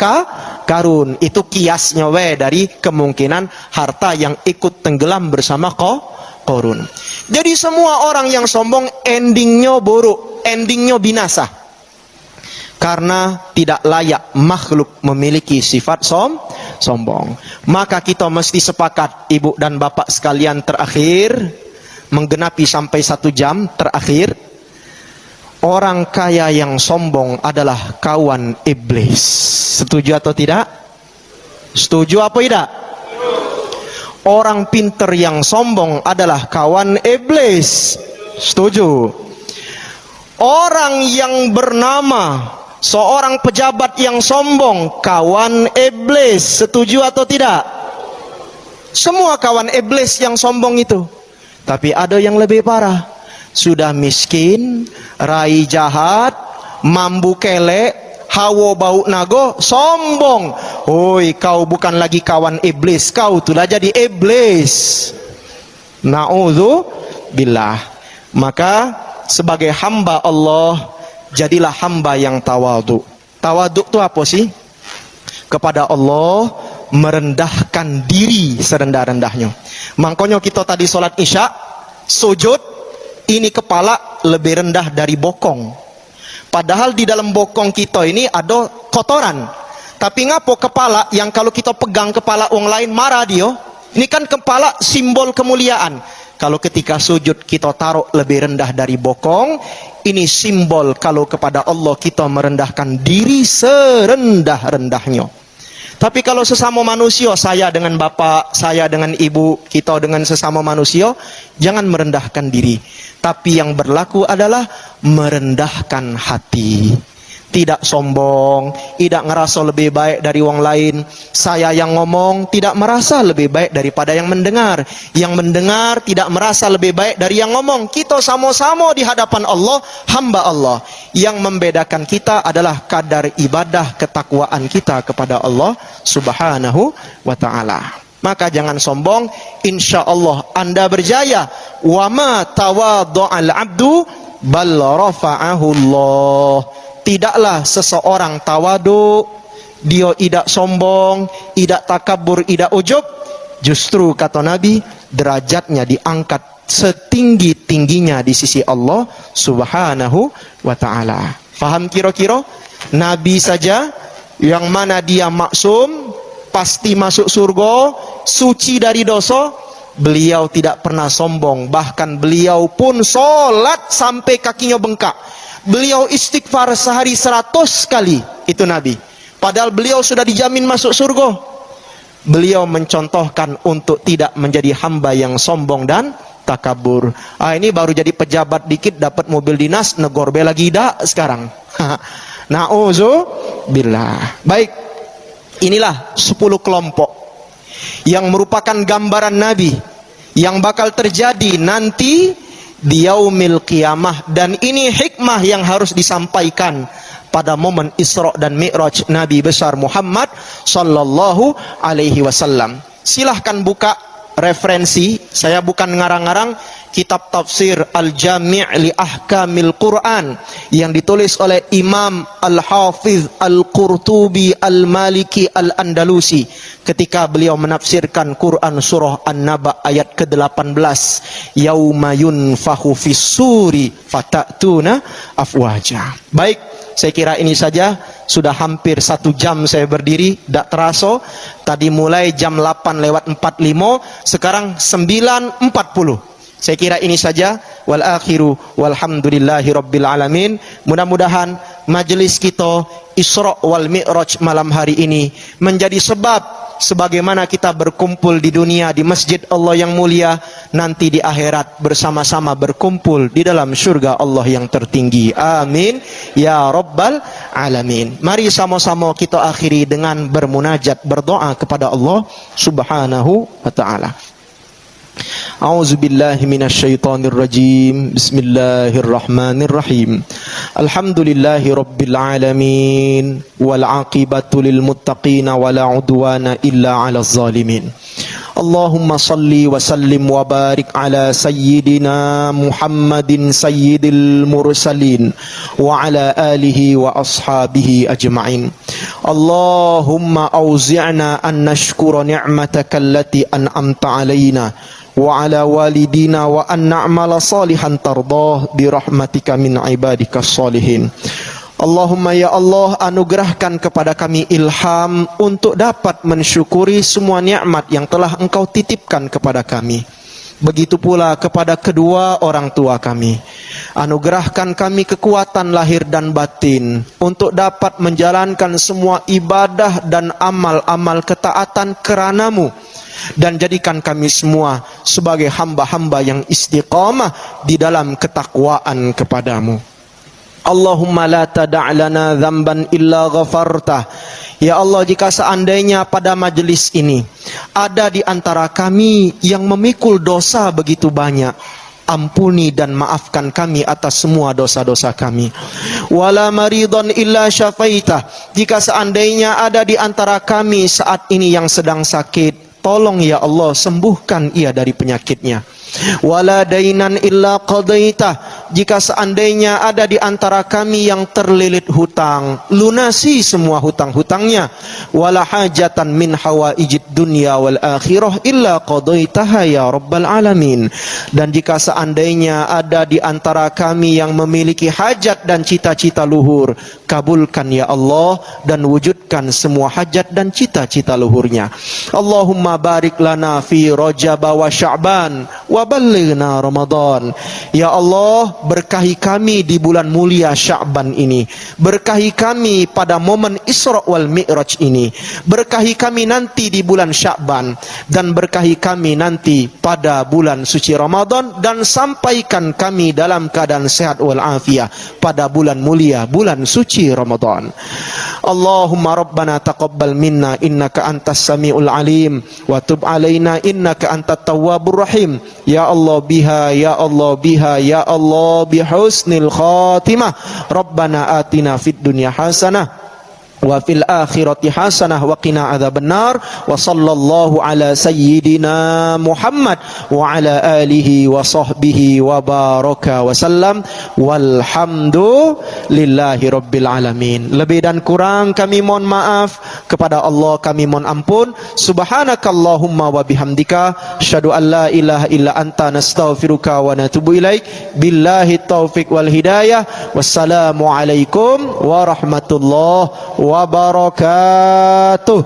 karun. Itu kiasnya dari kemungkinan harta yang ikut tenggelam bersama Qarun. Jadi semua orang yang sombong endingnya buruk, endingnya binasa. Karena tidak layak makhluk memiliki sifat sombong. Maka kita mesti sepakat, ibu dan bapak sekalian, terakhir menggenapi sampai 1 jam terakhir, orang kaya yang sombong adalah kawan iblis. Setuju atau tidak? Setuju apa tidak? Orang pinter yang sombong adalah kawan iblis. Setuju. Orang yang bernama seorang pejabat yang sombong, kawan iblis. Setuju atau tidak? Semua kawan iblis yang sombong itu. Tapi ada yang lebih parah. Sudah miskin, rai jahat, mambu kelek, hawa bau nago, sombong. Hoi, kau bukan lagi kawan iblis, kau telah jadi iblis. Na'udzubillah. Maka sebagai hamba Allah, jadilah hamba yang tawadu. Tawadu itu apa sih? Kepada Allah, merendahkan diri serendah-rendahnya. Makanya kita tadi sholat isya, sujud, ini kepala lebih rendah dari bokong. Padahal di dalam bokong kita ini ada kotoran. Tapi ngapo kepala yang kalau kita pegang kepala orang lain marah dia? Ini kan kepala simbol kemuliaan. Kalau ketika sujud kita taruh lebih rendah dari bokong, ini simbol kalau kepada Allah kita merendahkan diri serendah-rendahnya. Tapi kalau sesama manusia, saya dengan bapak, saya dengan ibu, kita dengan sesama manusia, jangan merendahkan diri. Tapi yang berlaku adalah merendahkan hati. Tidak sombong, tidak ngerasa lebih baik dari orang lain. Saya yang ngomong tidak merasa lebih baik daripada yang mendengar. Yang mendengar tidak merasa lebih baik dari yang ngomong. Kita sama-sama di hadapan Allah, hamba Allah. Yang membedakan kita adalah kadar ibadah ketakwaan kita kepada Allah Subhanahu wa ta'ala. Maka jangan sombong, insya Allah Anda berjaya. Wa ma tawaddu'al abdu bal rafa'ahu Allah. Tidaklah seseorang tawadu, dia tidak sombong, tidak takabur, tidak ujub. Justru kata Nabi, derajatnya diangkat setinggi-tingginya di sisi Allah Subhanahu wa ta'ala. Faham kira-kira? Nabi saja yang mana dia maksum, pasti masuk surga, suci dari dosa, beliau tidak pernah sombong. Bahkan beliau pun sholat sampai kakinya bengkak. Beliau istighfar sehari 100 kali. Itu Nabi. Padahal beliau sudah dijamin masuk surga. Beliau mencontohkan untuk tidak menjadi hamba yang sombong dan takabur. Ini baru jadi pejabat dikit dapat mobil dinas, negor bela gida sekarang. Na'udzubillah. Baik. Inilah 10 kelompok yang merupakan gambaran Nabi yang bakal terjadi nanti di yaumil qiyamah. Dan ini hikmah yang harus disampaikan pada momen Isra dan Mi'raj Nabi besar Muhammad sallallahu alaihi wasallam. Silahkan buka referensi, saya bukan ngarang-ngarang, kitab tafsir Al-Jami' li Ahkamil Quran yang ditulis oleh Imam Al-Hafiz Al-Qurtubi Al-Maliki Al-Andalusi ketika beliau menafsirkan Quran surah An-Naba ayat ke-18, yauma yunfahu fis suri fatatuna afwaja. Baik, saya kira ini saja. Sudah hampir 1 jam saya berdiri, tidak terasa. Tadi mulai jam 8:45, sekarang 9:40. Saya kira ini saja. Wal akhiru walhamdulillahi rabbil alamin. Mudah-mudahan majelis kita Isra wal Mi'raj malam hari ini menjadi sebab sebagaimana kita berkumpul di dunia di masjid Allah yang mulia, nanti di akhirat bersama-sama berkumpul di dalam surga Allah yang tertinggi. Amin ya rabbal alamin. Mari sama-sama kita akhiri dengan bermunajat, berdoa kepada Allah Subhanahu wa ta'ala. A'udzubillahi minasyaitonir rajim. Bismillahirrahmanirrahim. Alhamdulillahi rabbil alamin wal aqibatu lil muttaqin wala udwana illa 'alal zalimin. Allahumma salli wa sallim wa barik ala sayyidina Muhammadin sayyidil mursalin wa ala alihi wa ashabihi ajma'in. Allahumma auzi'na an nashkura ni'mataka allati an'amta alaina wa ala walidina wa an na'mala salihan tardah bi rahmatika min ibadikas salihin. Allahumma ya Allah, anugerahkan kepada kami ilham untuk dapat mensyukuri semua nikmat yang telah Engkau titipkan kepada kami. Begitu pula kepada kedua orang tua kami. Anugerahkan kami kekuatan lahir dan batin untuk dapat menjalankan semua ibadah dan amal-amal ketaatan kerana-Mu. Dan jadikan kami semua sebagai hamba-hamba yang istiqamah di dalam ketakwaan kepada-Mu. Allahumma la tada' lana dhanban illa ghafartah. Ya Allah, jika seandainya pada majlis ini ada di antara kami yang memikul dosa begitu banyak, ampuni dan maafkan kami atas semua dosa-dosa kami. Wala maridhan illa syafaitah. Jika seandainya ada di antara kami saat ini yang sedang sakit, tolong ya Allah sembuhkan ia dari penyakitnya. Wala dainan illa qadaitah. Jika seandainya ada di antara kami yang terlilit hutang, lunasi semua hutang-hutangnya. Wala hajatan min hawaijid dunya wal akhirah illa qadaitaha ya rabbal alamin. Dan jika seandainya ada di antara kami yang memiliki hajat dan cita-cita luhur, kabulkan ya Allah dan wujudkan semua hajat dan cita-cita luhurnya. Allahumma barik lana fi Rajab wa Sya'ban wa ballighna Ramadan. Ya Allah, berkahi kami di bulan mulia Sya'ban ini. Berkahi kami pada momen Isra wal Mi'raj ini. Berkahi kami nanti di bulan Sya'ban. Dan berkahi kami nanti pada bulan suci Ramadan. Dan sampaikan kami dalam keadaan sehat wal afiyah pada bulan mulia, bulan suci Ramadan. Allahumma rabbana taqabbal minna innaka antas sami'ul alim wa tub alaina innaka antat tawwabur rahim. Ya Allah biha, ya Allah biha, ya Allah bihusnil khatimah. Rabbana atina fid dunya hasanah wa fil akhirati hasanah wa qina adzabannar. Wa sallallahu ala sayyidina Muhammad wa ala alihi wa sahbihi wa baraka wa sallam. Walhamdulillahi rabbil alamin. Lebih dan kurang kami mohon maaf, kepada Allah kami mohon ampun. Subhanakallahumma wa bihamdika asyhadu an la ilaha illa anta nastaghfiruka wa natubu ilaik. Billahi taufik wal hidayah. Wassalamu alaikum warahmatullahi wabarakatuh.